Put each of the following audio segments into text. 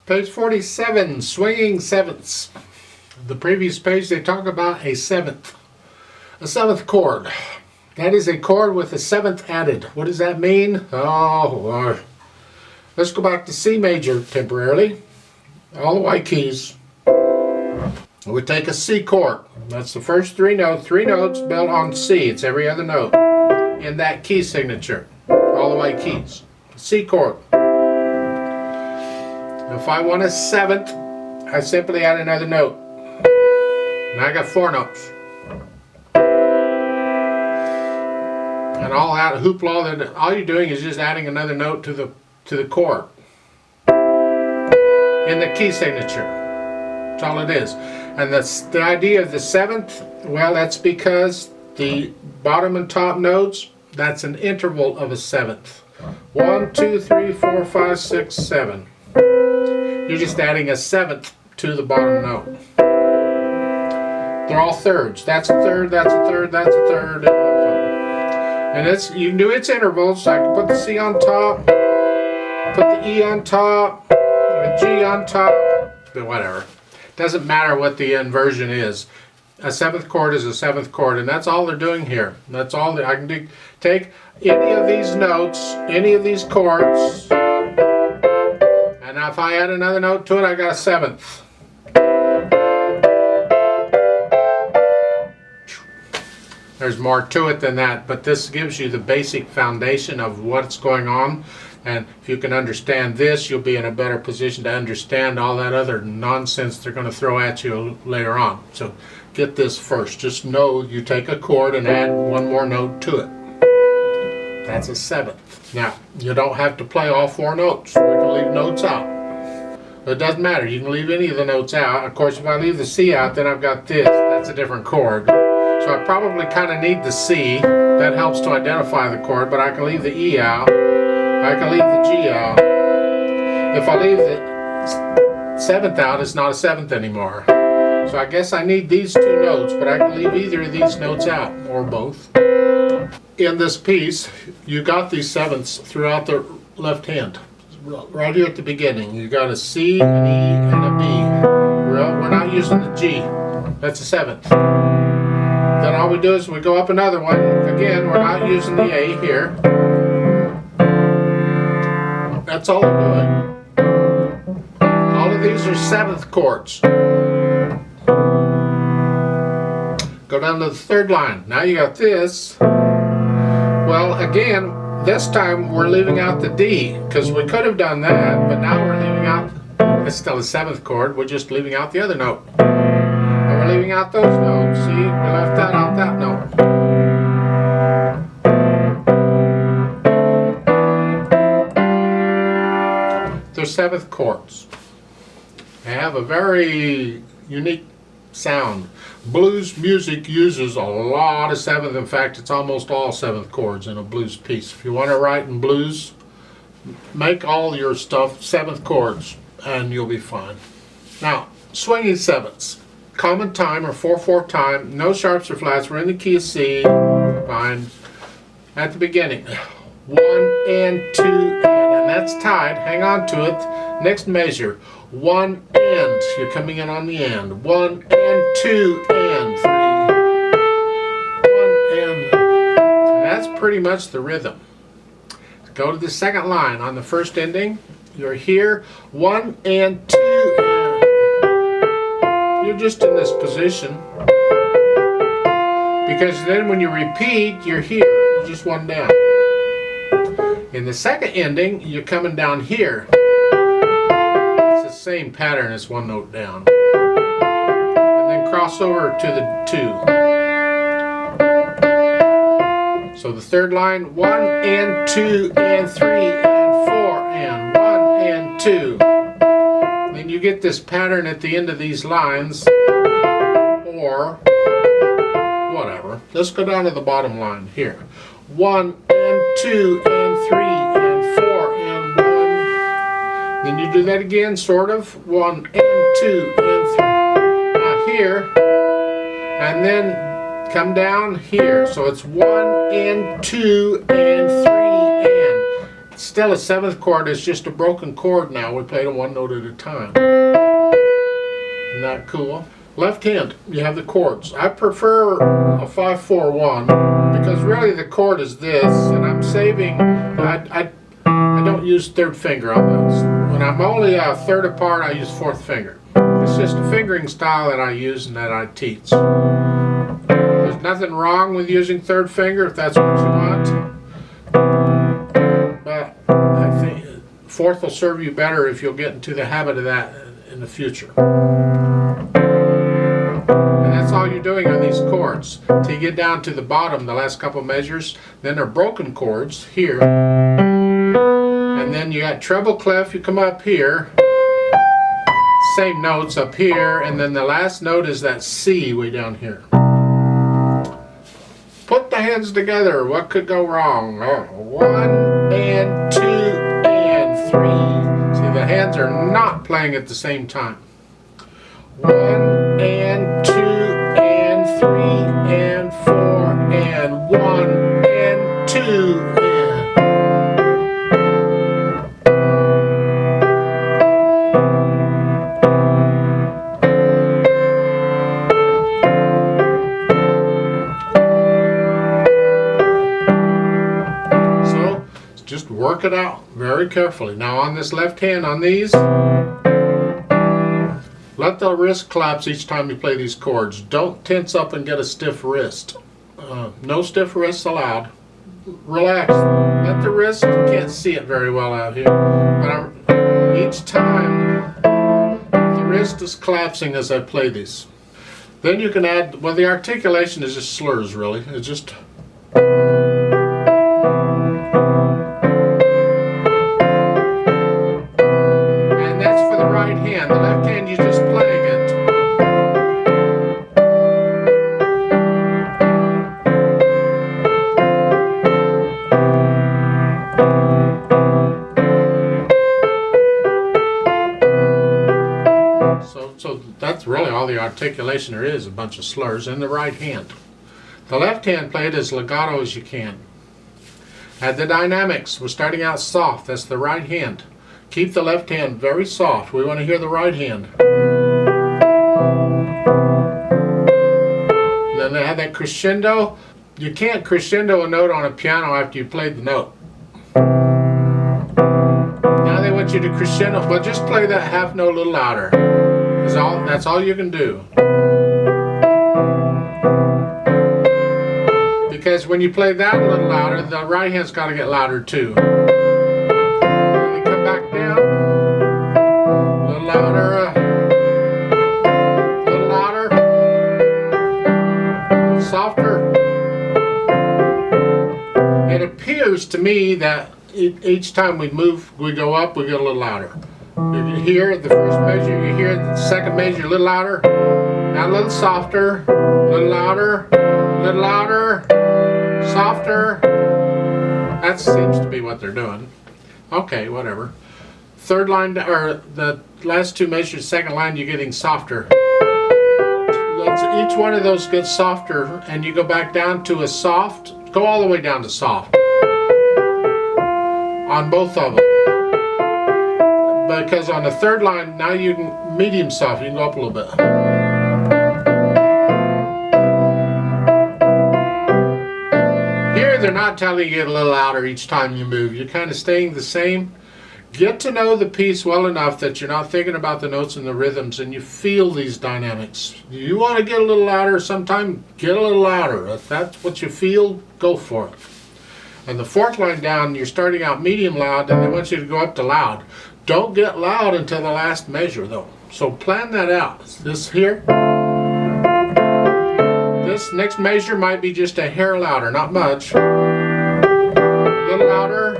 Page 47, swinging sevenths. The previous page they talk about a seventh chord. That is a chord with a seventh added. What does that mean? Oh, Lord. Let's go back to C major temporarily. All the white keys. We take a C chord. That's the first three notes built on C. It's every other note in that key signature. All the white keys. C chord. If I want a seventh, I simply add another note. Now I got four notes. And all that hoopla, that all you're doing is just adding another note to the chord in the key signature. That's all it is. And that's the idea of the seventh. Well, that's because the bottom and top notes, that's an interval of a seventh. 1, 2, 3, 4, 5, 6, 7. You're just adding a seventh to the bottom note. They're all thirds. That's a third, that's a third, that's a third. And you can do its intervals. I can put the C on top, put the E on top, the G on top, but whatever. Doesn't matter what the inversion is. A seventh chord is a seventh chord, and that's all they're doing here. That's all I can do. Take any of these notes, any of these chords, and if I add another note to it, I got a seventh. There's more to it than that, but this gives you the basic foundation of what's going on. And if you can understand this, you'll be in a better position to understand all that other nonsense they're going to throw at you later on. So get this first. Just know you take a chord and add one more note to it. That's a seventh. Now, you don't have to play all four notes. We can leave notes out. It doesn't matter. You can leave any of the notes out. Of course, if I leave the C out, then I've got this. That's a different chord. So I probably kind of need the C. That helps to identify the chord, but I can leave the E out. I can leave the G out. If I leave the seventh out, it's not a seventh anymore. So I guess I need these two notes, but I can leave either of these notes out, or both. In this piece, you got these sevenths throughout the left hand. Right here at the beginning, you got a C, an E, and a B. Well, we're not using the G. That's a seventh. Then all we do is we go up another one. Again, we're not using the A here. That's all we're doing. All of these are seventh chords. Go down to the third line. Now you got this. Well, again, this time we're leaving out the D, because we could have done that, but now we're leaving out, it's still a seventh chord, we're just leaving out the other note. And we're leaving out those notes. See, we left out that note. They're seventh chords. They have a very unique sound. Blues music uses a lot of seventh. In fact, it's almost all seventh chords in a blues piece. If you want to write in blues, make all your stuff seventh chords and you'll be fine. Now, swinging sevenths. Common time or 4/4 time. No sharps or flats. We're in the key of C. Fine. At the beginning. 1 and 2 and that's tied. Hang on to it. Next measure. 1 and. You're coming in on the and. 1 and 2 and 3. 1 and. And that's pretty much the rhythm. Go to the second line. On the first ending, you're here. 1 and 2 and. You're just in this position. Because then when you repeat, you're here. You're just one down. In the second ending, you're coming down here. It's the same pattern as one note down. And then cross over to the 2. So the third line, 1 and 2 and 3 and 4 and 1 and 2. Then you get this pattern at the end of these lines, or whatever. Let's go down to the bottom line here. 1 and 2 and 3 and 4 and 1. Then you do that again, sort of. 1 and 2 and 3. Now here, and then come down here. So it's 1 and 2 and 3 and. still a 7th chord. It's just a broken chord now. We played them one note at a time. Isn't that cool? Left hand, you have the chords. I prefer a 5-4-1 because really the chord is this, and I'm saving. I don't use 3rd finger on those. When I'm only a 3rd apart, I use 4th finger. It's just a fingering style that I use and that I teach. There's nothing wrong with using 3rd finger if that's what you want. But I think 4th will serve you better if you'll get into the habit of that in the future. And that's all you're doing on these chords. Till you get down to the bottom, the last couple measures, then they're broken chords here. And then you got treble clef, you come up here. Same notes up here, and then the last note is that C way down here. Put the hands together. What could go wrong? 1 and 2 and 3. See, the hands are not playing at the same time. 1 and 2 and 3 and 4 and 1 and 2 and. Just work it out very carefully. Now on this left hand, on these, let the wrist collapse each time you play these chords. Don't tense up and get a stiff wrist. No stiff wrists allowed. Relax. Let the wrist, you can't see it very well out here, but each time the wrist is collapsing as I play these. Then you can add, well, the articulation is just slurs really. It's just hand. The left hand, you're just playing it. So that's really all the articulation there is, a bunch of slurs in the right hand. The left hand, play it as legato as you can. Add the dynamics. We're starting out soft. That's the right hand. Keep the left hand very soft. We want to hear the right hand. Then they have that crescendo. You can't crescendo a note on a piano after you played the note. Now they want you to crescendo. Well, just play that half note a little louder. That's all you can do. Because when you play that a little louder, the right hand's got to get louder too. Softer. It appears to me that each time we move, we go up, we get a little louder. You hear the first measure, you hear the second measure a little louder, now a little softer, a little louder, a little louder, softer. That seems to be what they're doing. Okay, whatever. Third line, or the last 2 measures, second line, you're getting softer. Each one of those gets softer, and you go back down to a soft, go all the way down to soft on both of them. Because on the third line, now you can medium soft, you can go up a little bit. Here they're not telling you to get a little louder each time you move. You're kind of staying the same. Get to know the piece well enough that you're not thinking about the notes and the rhythms, and you feel these dynamics. You want to get a little louder sometime, get a little louder. If that's what you feel, go for it. And the 4th line down, you're starting out medium loud, and they want you to go up to loud. Don't get loud until the last measure though. So plan that out. This here, this next measure might be just a hair louder, not much. A little louder.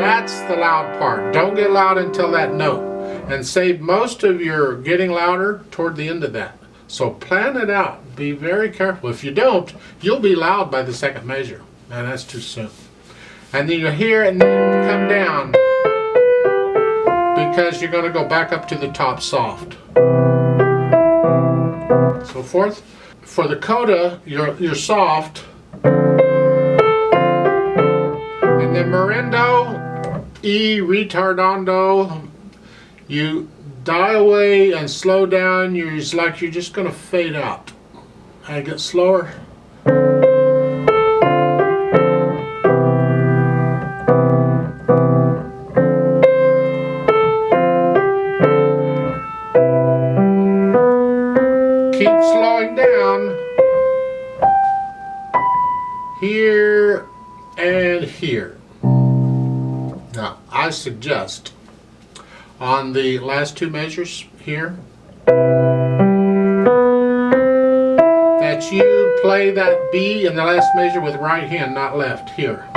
That's the loud part. Don't get loud until that note, and save most of your getting louder toward the end of that. So plan it out. Be very careful. If you don't, you'll be loud by the second measure, and that's too soon. And then you hear and then come down, because you're going to go back up to the top soft. So forth. For the coda, you're soft. the marindo, E retardando, you die away and slow down. It's like you're just going to fade out. I get slower. Keep slowing down here and here. Now, I suggest on the last two measures here that you play that B in the last measure with right hand, not left, here.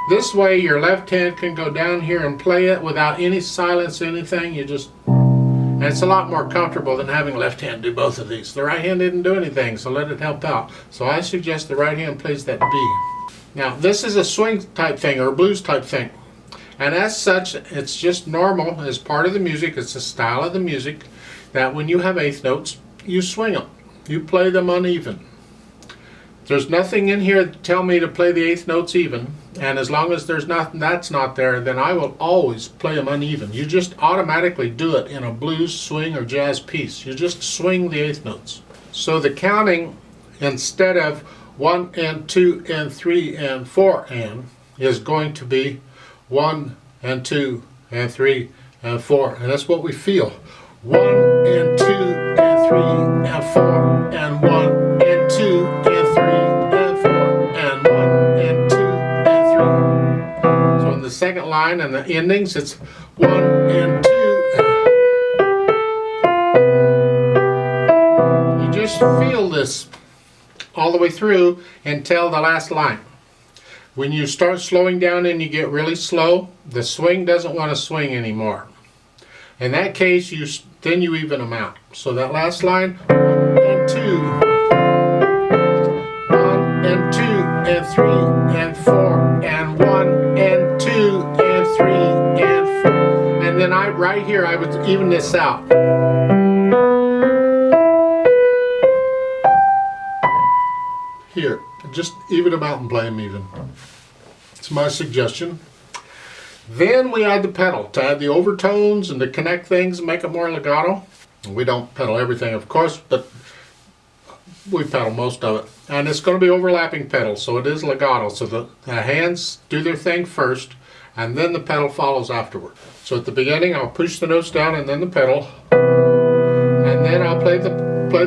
This way your left hand can go down here and play it without any silence, anything. And it's a lot more comfortable than having left hand do both of these. The right hand didn't do anything, so let it help out. So I suggest the right hand plays that B. Now, this is a swing type thing or a blues type thing. And as such, it's just normal as part of the music. It's the style of the music that when you have eighth notes, you swing them. You play them uneven. There's nothing in here to tell me to play the eighth notes even. And as long as there's nothing that's not there, then I will always play them uneven. You just automatically do it in a blues, swing, or jazz piece. You just swing the eighth notes. So the counting, instead of 1 and 2 and 3 and 4 and, is going to be 1 and 2 and 3 and 4, and that's what we feel. 1 and 2 and 3 and 4 and 1 and 2 and 3 and 4 and 1 and 2 and 3. So in the second line and the endings, it's 1 and 2. You just feel this all the way through until the last line. When you start slowing down and you get really slow, the swing doesn't want to swing anymore. In that case, then you even them out. So that last line, 1 and 2, 1 and 2 and 3 and 4 and 1 and 2 and 3 and 4. And then right here I would even this out. Here, just even them out and play them even. It's my suggestion. Then we add the pedal to add the overtones and to connect things and make it more legato. We don't pedal everything, of course, but we pedal most of it. And it's going to be overlapping pedals, so it is legato. So the hands do their thing first, and then the pedal follows afterward. So at the beginning, I'll push the notes down and then the pedal, and then I'll play the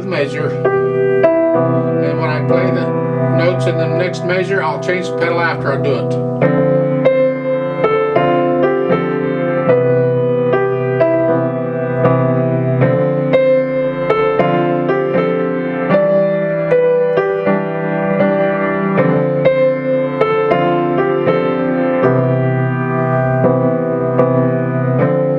measure. And when I play the notes in the next measure, I'll change the pedal after I do it.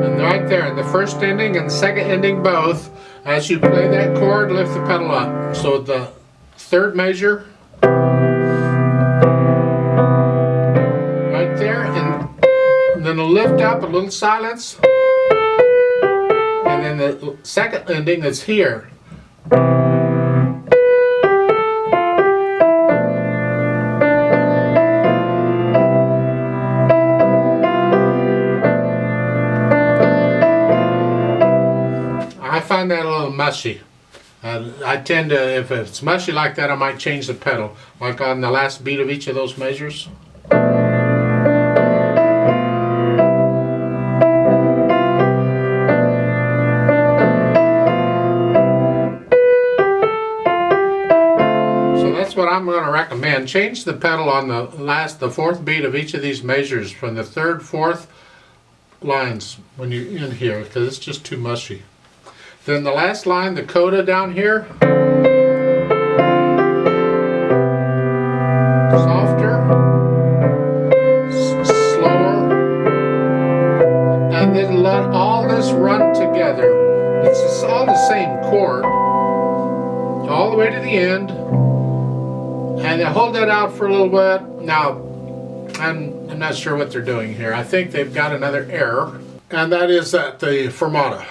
And right there, in the first ending and the second ending both, as you play that chord, lift the pedal up. So the third measure, right there, and then a lift up, a little silence, and then the second ending that's here. I find that a little mushy. I tend to, if it's mushy like that, I might change the pedal, like on the last beat of each of those measures. So that's what I'm going to recommend. Change the pedal on the fourth beat of each of these measures from the third, fourth lines when you're in here, because it's just too mushy. Then the last line, the coda down here, softer, slower, and then let all this run together. It's all the same chord, all the way to the end, and then hold that out for a little bit. Now, I'm not sure what they're doing here. I think they've got another error, and that is that the fermata.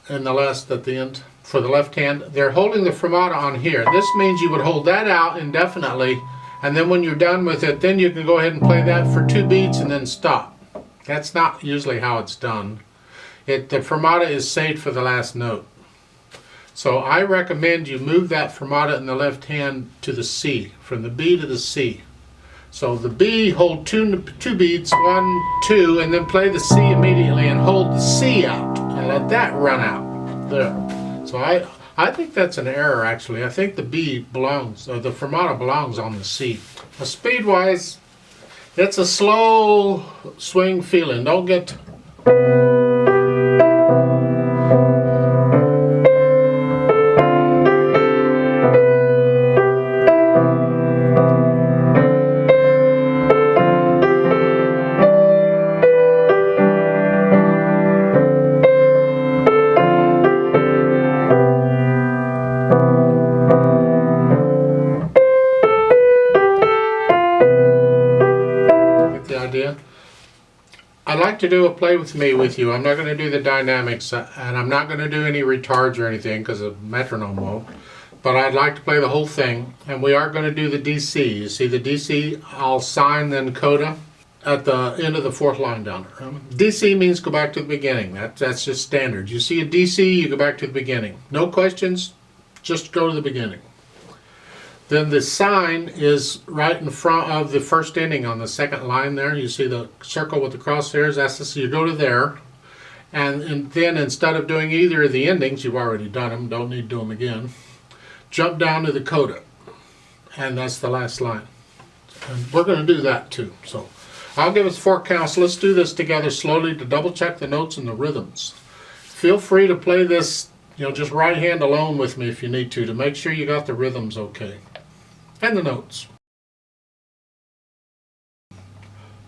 And the last at the end for the left hand, they're holding the fermata on here. This means you would hold that out indefinitely And then when you're done with it, then you can go ahead and play that for 2 beats and then stop. That's not usually how it's done. The fermata is saved for the last note. So I recommend you move that fermata in the left hand to the C, from the B to the C. So the B, hold two beats, 1, 2, and then play the C immediately and hold the C out and let that run out there. So I think that's an error actually. I think the B belongs, or the fermata belongs on the C. Now, speed-wise, it's a slow swing feeling. Don't get idea. I'd like to do a play with me with you. I'm not going to do the dynamics, and I'm not going to do any retards or anything because of metronome won't. But I'd like to play the whole thing, and we are going to do the DC. You see the DC, I'll sign then coda at the end of the 4th line down there. DC means go back to the beginning. That's just standard. You see a DC, you go back to the beginning. No questions, just go to the beginning. Then the sign is right in front of the first ending on the 2nd line there. You see the circle with the crosshairs. That's so you go to there. And then instead of doing either of the endings, you've already done them, don't need to do them again, jump down to the coda. And that's the last line. And we're going to do that too. So I'll give us 4 counts. Let's do this together slowly to double check the notes and the rhythms. Feel free to play this, just right hand alone with me if you need to make sure you got the rhythms okay. And the notes.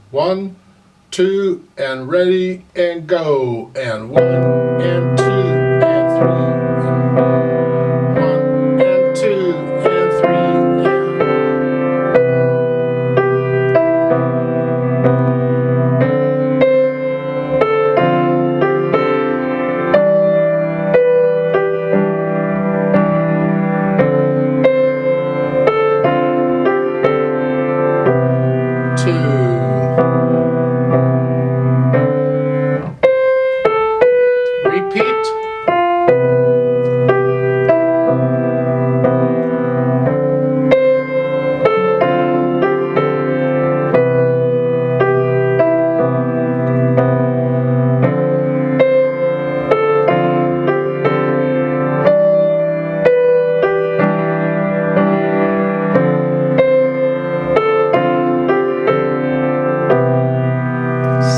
1, 2, and ready, and go. And 1, and 2, and 3. 1, and 2, and 3.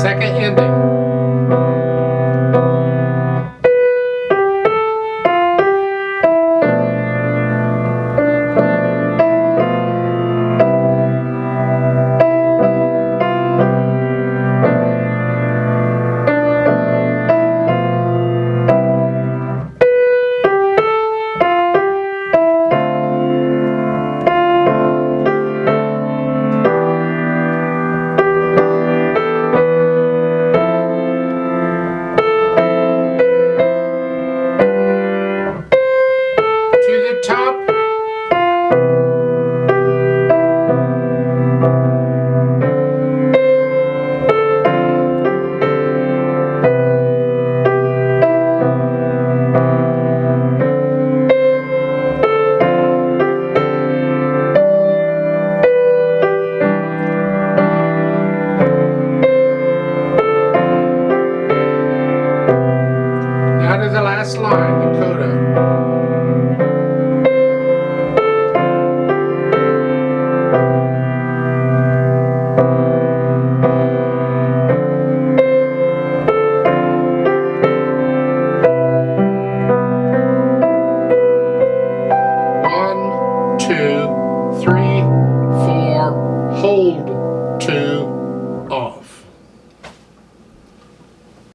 Second ending. Last line, the coda. One, 2, 3, 4, hold.